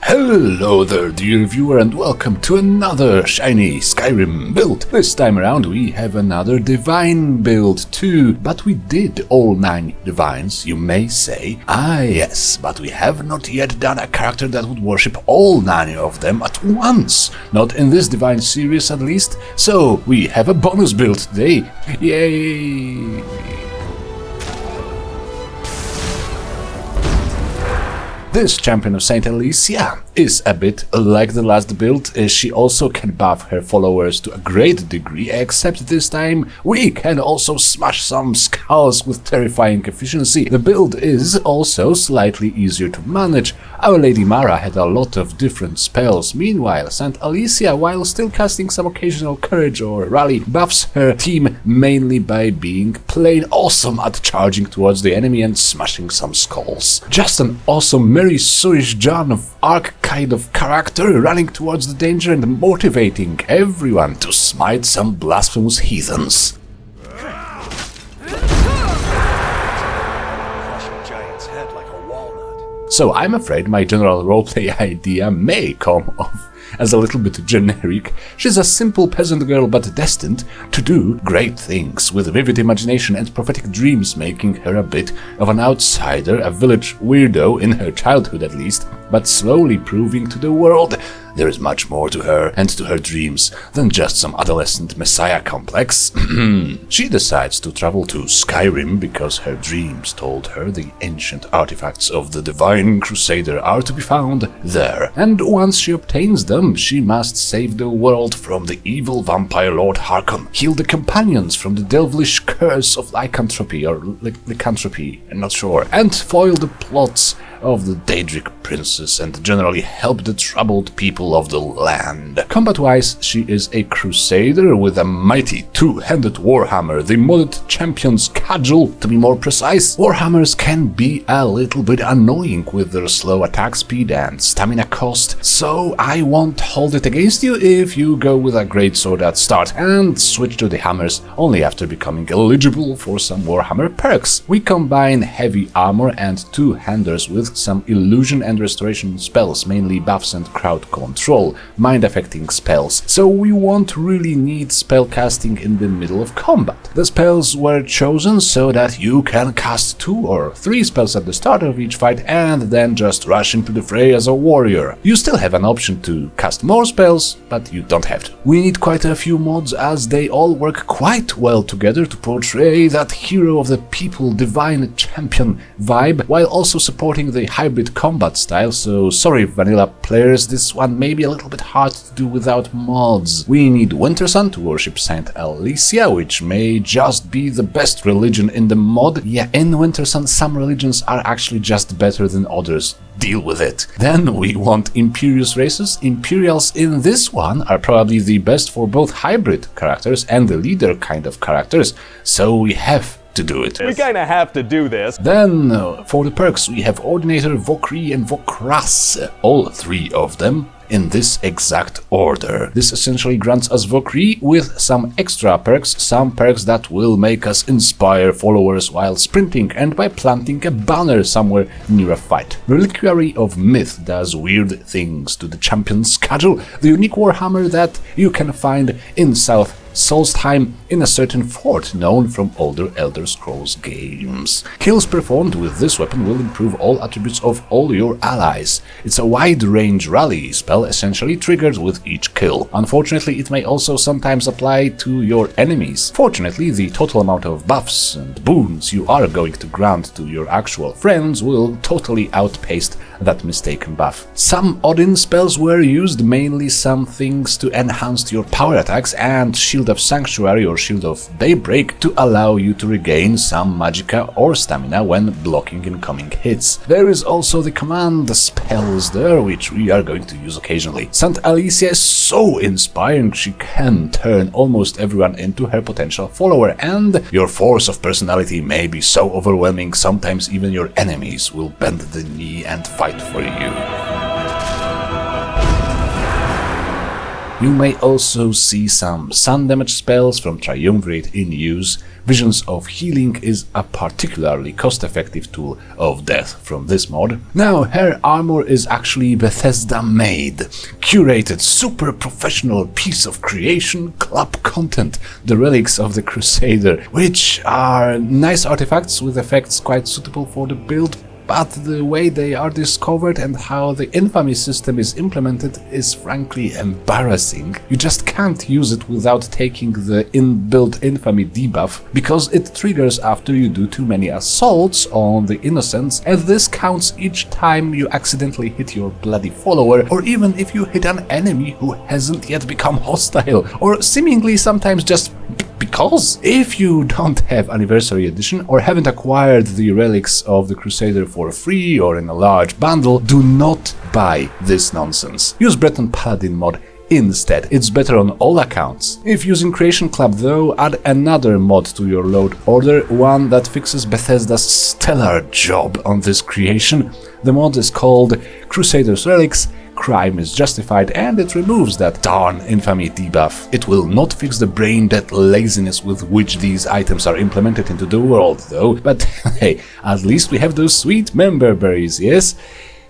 Hello there, dear viewer, and welcome to another shiny Skyrim build. This time around we have another divine build too, but we did all 9 divines, you may say. Ah yes, but we have not yet done a character that would worship all 9 of them at once. Not in this divine series at least, so we have a bonus build today. Yay! This champion of Saint Alessia is a bit like the last build. She also can buff her followers to a great degree, except this time we can also smash some skulls with terrifying efficiency. The build is also slightly easier to manage. Our Lady Mara had a lot of different spells. Meanwhile, Saint Alessia, while still casting some occasional courage or rally, buffs her team mainly by being plain awesome at charging towards the enemy and smashing some skulls. Just an awesome Mary Suish John of Arc kind of character, running towards the danger and motivating everyone to smite some blasphemous heathens. So I'm afraid my general roleplay idea may come off as a little bit generic. She's a simple peasant girl but destined to do great things, with vivid imagination and prophetic dreams, making her a bit of an outsider, a village weirdo in her childhood at least, but slowly proving to the world there is much more to her and to her dreams than just some adolescent messiah complex. She decides to travel to Skyrim because her dreams told her the ancient artifacts of the divine Crusader are to be found there, and once she obtains them, she must save the world from the evil vampire Lord Harkon, heal the companions from the devilish curse of lycanthropy or lycanthropy, I'm not sure, and foil the plots of the Daedric princess and generally help the troubled people of the land. Combat-wise, she is a crusader with a mighty two-handed warhammer, the modded champion's cudgel to be more precise. Warhammers can be a little bit annoying with their slow attack speed and stamina cost, so I won't hold it against you if you go with a greatsword at start and switch to the hammers only after becoming eligible for some warhammer perks. We combine heavy armor and two-handers with some illusion and restoration spells, mainly buffs and crowd control, mind-affecting spells, so we won't really need spellcasting in the middle of combat. The spells were chosen so that you can cast 2 or 3 spells at the start of each fight and then just rush into the fray as a warrior. You still have an option to cast more spells, but you don't have to. We need quite a few mods as they all work quite well together to portray that hero of the people, divine champion vibe, while also supporting the hybrid combat style, so sorry vanilla players, this one may be a little bit hard to do without mods. We need Wintersun to worship Saint Alessia, which may just be the best religion in the mod. Yeah, in Wintersun some religions are actually just better than others. Deal with it. Then we want Imperious races. Imperials in this one are probably the best for both hybrid characters and the leader kind of characters, so we have to do it. We're gonna have to do this. Then, for the perks, we have Ordinator, Vokrii and Vokrus, all 3 of them in this exact order. This essentially grants us Vokrii with some extra perks, some perks that will make us inspire followers while sprinting and by planting a banner somewhere near a fight. Reliquary of Myth does weird things to the champion's cudgel, the unique warhammer that you can find in South Solstheim in a certain fort known from older Elder Scrolls games. Kills performed with this weapon will improve all attributes of all your allies. It's a wide-range rally spell essentially triggered with each kill. Unfortunately, it may also sometimes apply to your enemies. Fortunately, the total amount of buffs and boons you are going to grant to your actual friends will totally outpace that mistaken buff. Some Odin spells were used, mainly some things to enhance your power attacks and Shield of Sanctuary or Shield of Daybreak to allow you to regain some magicka or stamina when blocking incoming hits. There is also the command spells there, which we are going to use occasionally. Saint Alessia is so inspiring, she can turn almost everyone into her potential follower, and your force of personality may be so overwhelming sometimes even your enemies will bend the knee and fight for you. You may also see some sun damage spells from Triumvirate in use, Visions of Healing is a particularly cost-effective tool of death from this mod. Now, her armor is actually Bethesda-made, curated, super professional piece of creation club content, the Relics of the Crusader, which are nice artifacts with effects quite suitable for the build, but the way they are discovered and how the infamy system is implemented is frankly embarrassing. You just can't use it without taking the inbuilt infamy debuff, because it triggers after you do too many assaults on the innocents, and this counts each time you accidentally hit your bloody follower, or even if you hit an enemy who hasn't yet become hostile, or seemingly sometimes just because. If you don't have Anniversary Edition or haven't acquired the Relics of the Crusader for free or in a large bundle, do not buy this nonsense. Use Breton Paladin mod instead. It's better on all accounts. If using Creation Club though, add another mod to your load order, one that fixes Bethesda's stellar job on this creation. The mod is called Crusader's Relics. Crime is justified, and it removes that darn infamy debuff. It will not fix the brain-dead laziness with which these items are implemented into the world though, but hey, at least we have those sweet member berries, yes?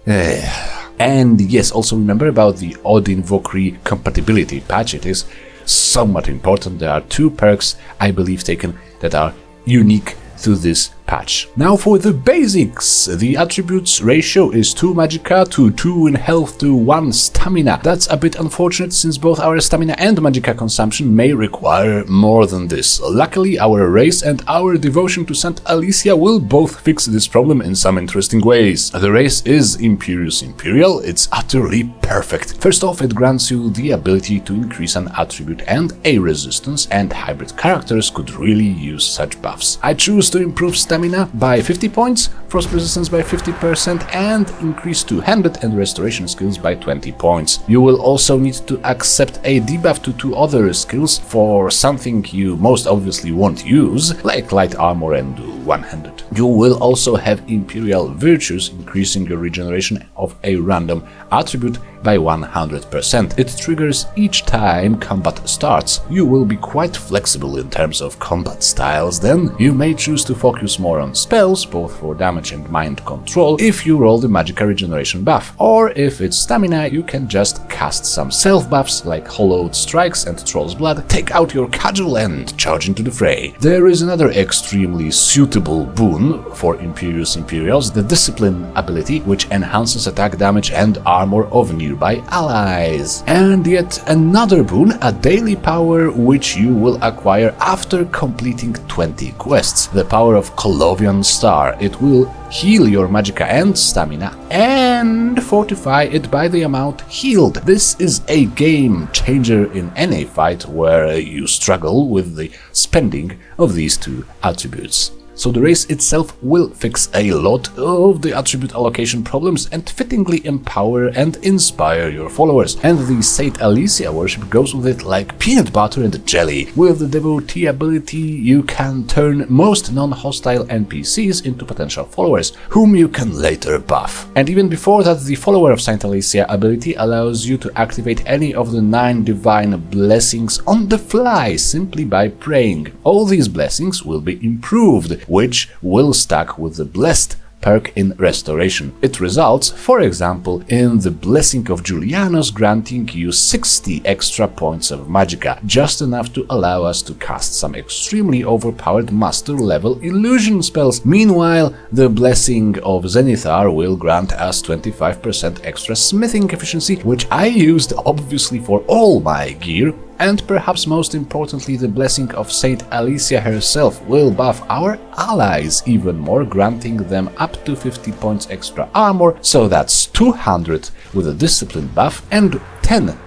And yes, also remember about the Odin Vokrii compatibility patch. It is somewhat important. There are 2 perks, I believe, taken that are unique to this patch. Now for the basics. The attributes ratio is 2 magicka to 2 in health to 1 stamina. That's a bit unfortunate since both our stamina and magicka consumption may require more than this. Luckily, our race and our devotion to Saint Alessia will both fix this problem in some interesting ways. The race is Imperious Imperial. It's utterly perfect. First off, it grants you the ability to increase an attribute and a resistance, and hybrid characters could really use such buffs. I choose to improve stamina by 50 points, frost resistance by 50%, and increase two-handed and restoration skills by 20 points. You will also need to accept a debuff to 2 other skills for something you most obviously won't use, like light armor and one-handed. You will also have Imperial Virtues, increasing your regeneration of a random attribute by 100%. It triggers each time combat starts. You will be quite flexible in terms of combat styles then. You may choose to focus more on spells, both for damage and mind control, if you roll the magicka regeneration buff. Or if it's stamina, you can just cast some self-buffs like Hollowed Strikes and Troll's Blood, take out your cudgel and charge into the fray. There is another extremely suitable boon for Imperious Imperials, the Discipline ability, which enhances attack damage and armor of nearby allies. And yet another boon, a daily power which you will acquire after completing 20 quests. The power of Colovian Star. It will heal your magicka and stamina and fortify it by the amount healed. This is a game changer in any fight where you struggle with the spending of these 2 attributes. So the race itself will fix a lot of the attribute allocation problems and fittingly empower and inspire your followers. And the Saint Alessia worship goes with it like peanut butter and jelly. With the devotee ability, you can turn most non-hostile NPCs into potential followers, whom you can later buff. And even before that, the follower of Saint Alessia ability allows you to activate any of the 9 divine blessings on the fly simply by praying. All these blessings will be improved, which will stack with the blessed perk in restoration. It results, for example, in the Blessing of Julianos granting you 60 extra points of magicka, just enough to allow us to cast some extremely overpowered master level illusion spells. Meanwhile, the Blessing of Zenithar will grant us 25% extra smithing efficiency, which I used obviously for all my gear. And perhaps most importantly, the Blessing of Saint Alessia herself will buff our allies even more, granting them up to 50 points extra armor, so that's 200 with a discipline buff and 10%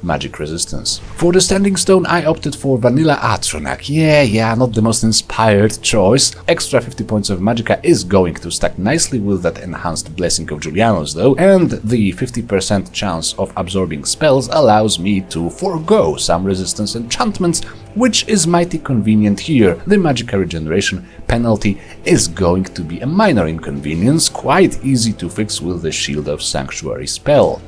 magic resistance. For the Standing Stone, I opted for Vanilla Atronach. Yeah, not the most inspired choice. Extra 50 points of magicka is going to stack nicely with that enhanced Blessing of Julianos though, and the 50% chance of absorbing spells allows me to forego some resistance enchantments, which is mighty convenient here. The magicka regeneration penalty is going to be a minor inconvenience, quite easy to fix with the Shield of Sanctuary spell.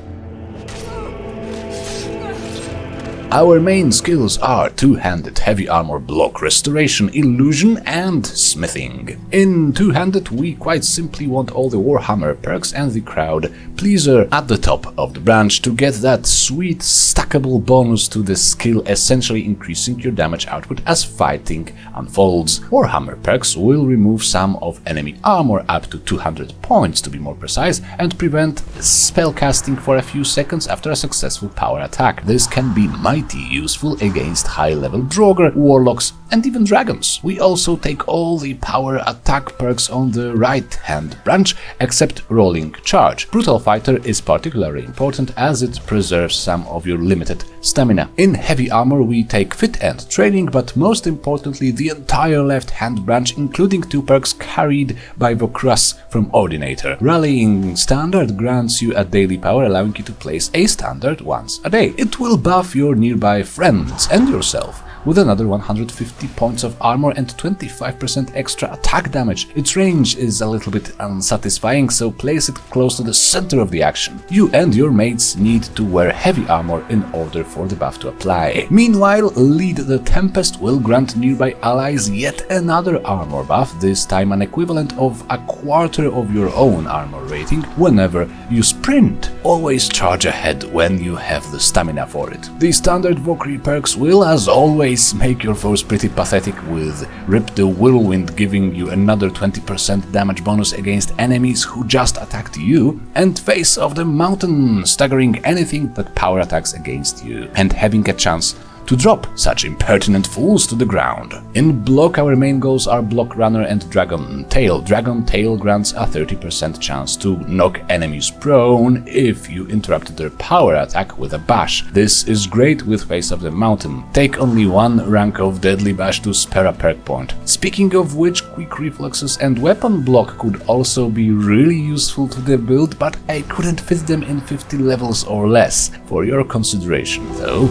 Our main skills are two-handed heavy armor block restoration, illusion and smithing. In two-handed we quite simply want all the Warhammer perks and the crowd pleaser at the top of the branch to get that sweet stackable bonus to the skill, essentially increasing your damage output as fighting unfolds. Warhammer perks will remove some of enemy armor up to 200 points to be more precise and prevent spellcasting for a few seconds after a successful power attack. This can be mighty useful against high-level Draugr, Warlocks and even Dragons. We also take all the power attack perks on the right-hand branch except Rolling Charge. Brutal Fighter is particularly important as it preserves some of your limited stamina. In heavy armor we take Fit and Training, but most importantly the entire left-hand branch, including 2 perks carried by Vokrus from Ordinator. Rallying Standard grants you a daily power, allowing you to place a standard once a day. It will buff your nearby friends and yourself with another 150 points of armor and 25% extra attack damage. Its range is a little bit unsatisfying, so place it close to the center of the action. You and your mates need to wear heavy armor in order for the buff to apply. Meanwhile, Lead the Tempest will grant nearby allies yet another armor buff, this time an equivalent of a quarter of your own armor rating whenever you sprint. Always charge ahead when you have the stamina for it. The standard Vokrii perks will, as always, make your foes pretty pathetic, with Rip the Whirlwind giving you another 20% damage bonus against enemies who just attacked you, and Face of the Mountain staggering anything that power attacks against you, and having a chance to drop such impertinent fools to the ground. In block, our main goals are Block Runner and Dragon Tail. Dragon Tail grants a 30% chance to knock enemies prone if you interrupt their power attack with a bash. This is great with Face of the Mountain. Take only 1 rank of Deadly Bash to spare a perk point. Speaking of which, Quick Reflexes and Weapon Block could also be really useful to the build, but I couldn't fit them in 50 levels or less. For your consideration though.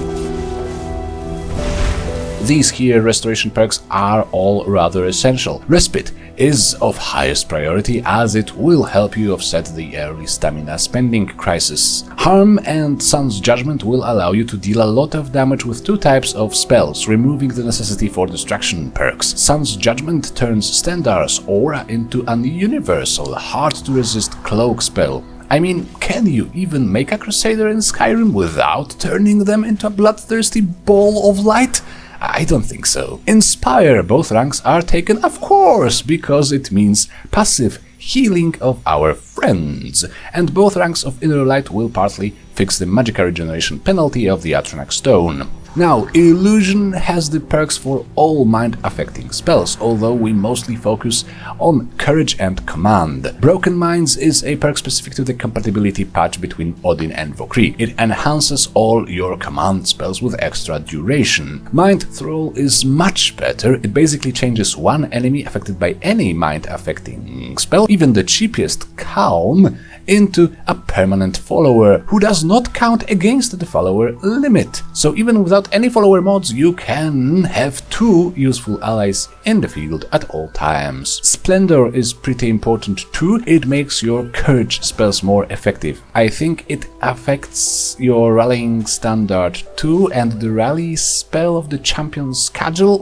These here restoration perks are all rather essential. Respite is of highest priority as it will help you offset the early stamina spending crisis. Harm and Sun's Judgment will allow you to deal a lot of damage with 2 types of spells, removing the necessity for distraction perks. Sun's Judgment turns Stendarr's aura into an universal, hard-to-resist cloak spell. I mean, can you even make a Crusader in Skyrim without turning them into a bloodthirsty ball of light? I don't think so. Inspire, both ranks are taken, of course, because it means passive healing of our friends, and both ranks of Inner Light will partly fix the Magicka regeneration penalty of the Atronach Stone. Now, Illusion has the perks for all mind-affecting spells, although we mostly focus on Courage and Command. Broken Minds is a perk specific to the compatibility patch between Odin and Vokrii. It enhances all your command spells with extra duration. Mind Thrall is much better. It basically changes one enemy affected by any mind-affecting spell, even the cheapest Calm, into a permanent follower who does not count against the follower limit. So even without any follower mods, you can have 2 useful allies in the field at all times. Splendor is pretty important too. It makes your courage spells more effective. I think it affects your rallying standard too, and the rally spell of the champion's cudgel,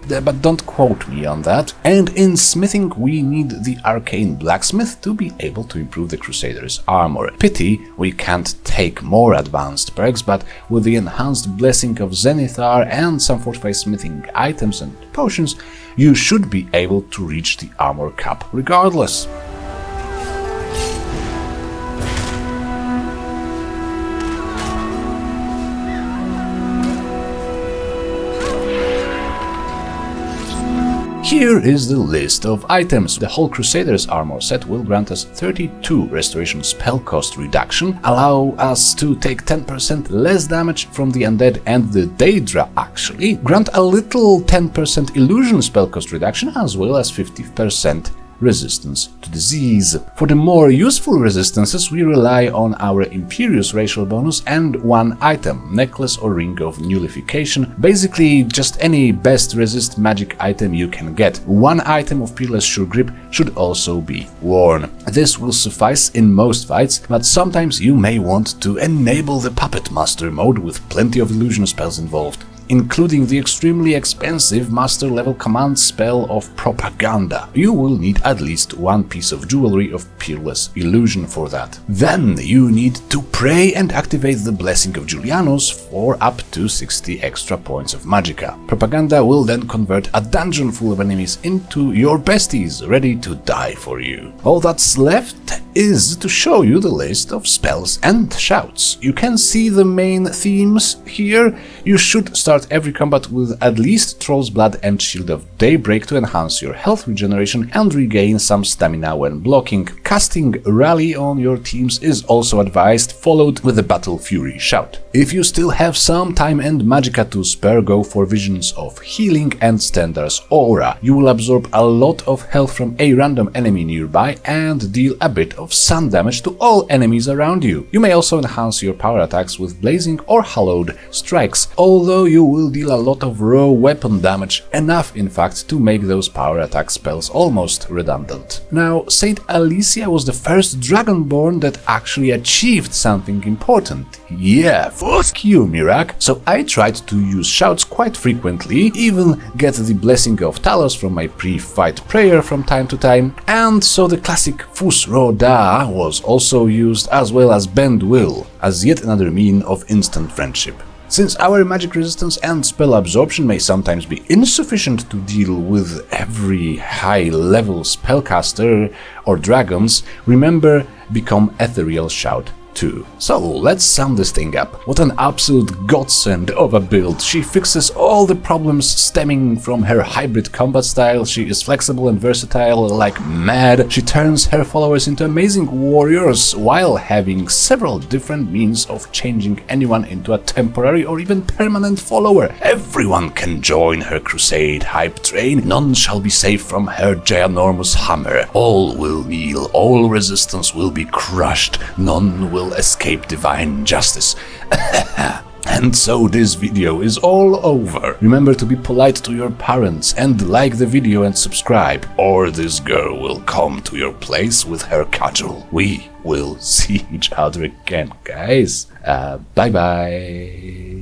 but don't quote me on that. And in smithing, we need the arcane blacksmith to be able to improve the Crusader's armor. Pity we can't take more advanced perks, but with the enhanced blessing of Zenithar and some fortified smithing items and potions, you should be able to reach the armor cap regardless. Here is the list of items. The whole Crusader's armor set will grant us 32 restoration spell cost reduction, allow us to take 10% less damage from the undead and the Daedra actually, grant a little 10% illusion spell cost reduction as well as 50% resistance to disease. For the more useful resistances, we rely on our Imperious racial bonus and one item, necklace or ring of nullification, basically just any best resist magic item you can get. One item of Peerless Sure Grip should also be worn. This will suffice in most fights, but sometimes you may want to enable the Puppet Master mode with plenty of illusion spells involved, including the extremely expensive master level command spell of Propaganda. You will need at least one piece of jewelry of Peerless Illusion for that. Then you need to pray and activate the Blessing of Julianus for up to 60 extra points of magicka. Propaganda will then convert a dungeon full of enemies into your besties, ready to die for you. All that's left is to show you the list of spells and shouts. You can see the main themes here. You should start every combat with at least Troll's Blood and Shield of Daybreak to enhance your health regeneration and regain some stamina when blocking. Casting Rally on your teams is also advised, followed with the Battle Fury shout. If you still have some time and magicka to spare, go for Visions of Healing and Stendarr's Aura. You will absorb a lot of health from a random enemy nearby and deal a bit of sun damage to all enemies around you. You may also enhance your power attacks with Blazing or Hallowed Strikes, although you will deal a lot of raw weapon damage, enough in fact to make those power attack spells almost redundant. Now, Saint Alessia was the first Dragonborn that actually achieved something important. Yeah, fuck you, Mirak! So I tried to use shouts quite frequently, even get the Blessing of Talos from my pre-fight prayer from time to time, and so the classic Fus Roda was also used, as well as Bend Will, as yet another mean of instant friendship. Since our magic resistance and spell absorption may sometimes be insufficient to deal with every high-level spellcaster or dragons, remember, become Ethereal Shout too. So let's sum this thing up. What an absolute godsend of a build. She fixes all the problems stemming from her hybrid combat style. She is flexible and versatile like mad. She turns her followers into amazing warriors while having several different means of changing anyone into a temporary or even permanent follower. Everyone can join her crusade hype train. None shall be safe from her ginormous hammer. All will kneel. All resistance will be crushed. None will escape divine justice. And so this video is all over. Remember to be polite to your parents and like the video and subscribe, or this girl will come to your place with her cudgel. We will see each other again, guys. Bye bye.